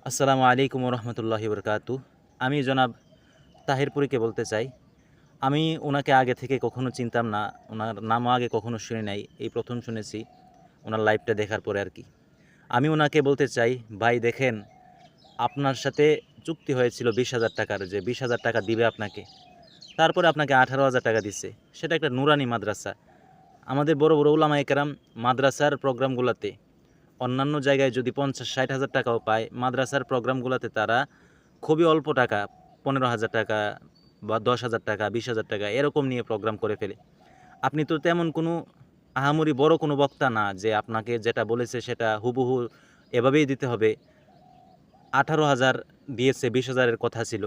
আসসালামু আলাইকুম রহমতুল্লাহি বরকাতু। আমি জনাব তাহিরপুরীকে বলতে চাই। আমি ওনাকে আগে থেকে কখনো চিনতাম না, ওনার নামও আগে কখনো শুনি নাই, এই প্রথম শুনেছি ওনার লাইভটা দেখার পরে আর কি। আমি ওনাকে বলতে চাই, ভাই দেখেন, আপনার সাথে চুক্তি হয়েছিল 20,000 টাকার, যে 20,000 টাকা দিবে আপনাকে, তারপরে আপনাকে 18,000 টাকা দিচ্ছে। সেটা একটা নুরানি মাদ্রাসা। আমাদের বড় বড় উলামায়ে কেরাম মাদ্রাসার প্রোগ্রামগুলোতে অন্যান্য জায়গায় যদি 50-60 হাজার টাকাও পায়, মাদ্রাসার প্রোগ্রামগুলোতে তারা খুবই অল্প টাকা, 15,000 টাকা বা 10,000 টাকা, 20,000 টাকা এরকম নিয়ে প্রোগ্রাম করে ফেলে। আপনি তো তেমন কোনো আহামরি বড় কোনো বক্তা না যে আপনাকে যেটা বলেছে সেটা হুবহু এভাবেই দিতে হবে। 18,000 দিয়েছে, 20,000 এর কথা ছিল।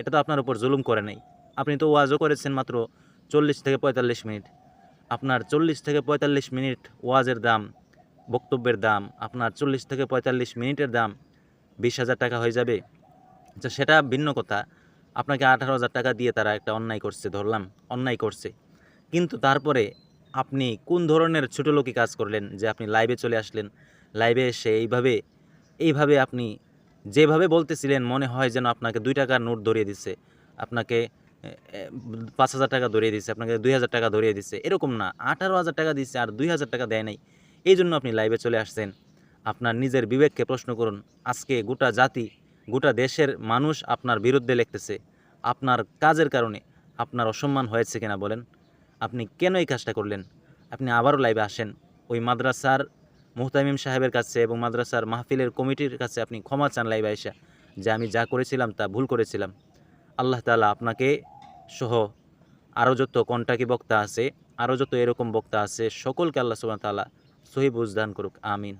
এটা তো আপনার উপর জুলুম করে নাই। আপনি তো ওয়াজও করেছেন মাত্র 40 থেকে 45 মিনিট। আপনার 40 থেকে 45 মিনিট ওয়াজের দাম, বক্তব্যের দাম, আপনার 40 থেকে 45 মিনিটের দাম 20,000 টাকা হয়ে যাবে? আচ্ছা, সেটা ভিন্ন কথা। আপনাকে 18,000 টাকা দিয়ে তারা একটা অন্যায় করছে, ধরলাম অন্যায় করছে। কিন্তু তারপরে আপনি কোন ধরনের ছোটলোকি কাজ করলেন যে আপনি লাইভে চলে আসলেন। লাইভে এসে এইভাবে আপনি যেভাবে বলতেছিলেন মনে হয় যেন আপনাকে 2 টাকার নোট ধরিয়ে দিচ্ছে, আপনাকে 5,000 টাকা ধরিয়ে দিচ্ছে, আপনাকে 2,000 টাকা ধরিয়ে দিচ্ছে। এরকম না, 18,000 টাকা দিচ্ছে আর 2,000 টাকা দেয় নাই। এই জন্য আপনি লাইভে চলে আসছেন। আপনার নিজের বিবেককে প্রশ্ন করুন। আজকে গোটা জাতি, গোটা দেশের মানুষ আপনার বিরুদ্ধে লিখতেছে। আপনার কাজের কারণে আপনার অসম্মান হয়েছে কিনা বলেন? আপনি কেন এই কাজটা করলেন? আপনি আবারও লাইভে আসেন। ওই মাদ্রাসার মুহতামিম সাহেবের কাছে এবং মাদ্রাসার মাহফিলের কমিটির কাছে আপনি ক্ষমা চান লাইভে আইসা, যে আমি যা করেছিলাম তা ভুল করেছিলাম। আল্লাহ তাআলা আপনাকে সহ আরও যত কন্টাকি বক্তা আছে, আরও যত এরকম বক্তা আছে, সকলকে আল্লাহ সুবহানাহু ওয়া তাআলা সহি বুঝ দান করুক। আমিন।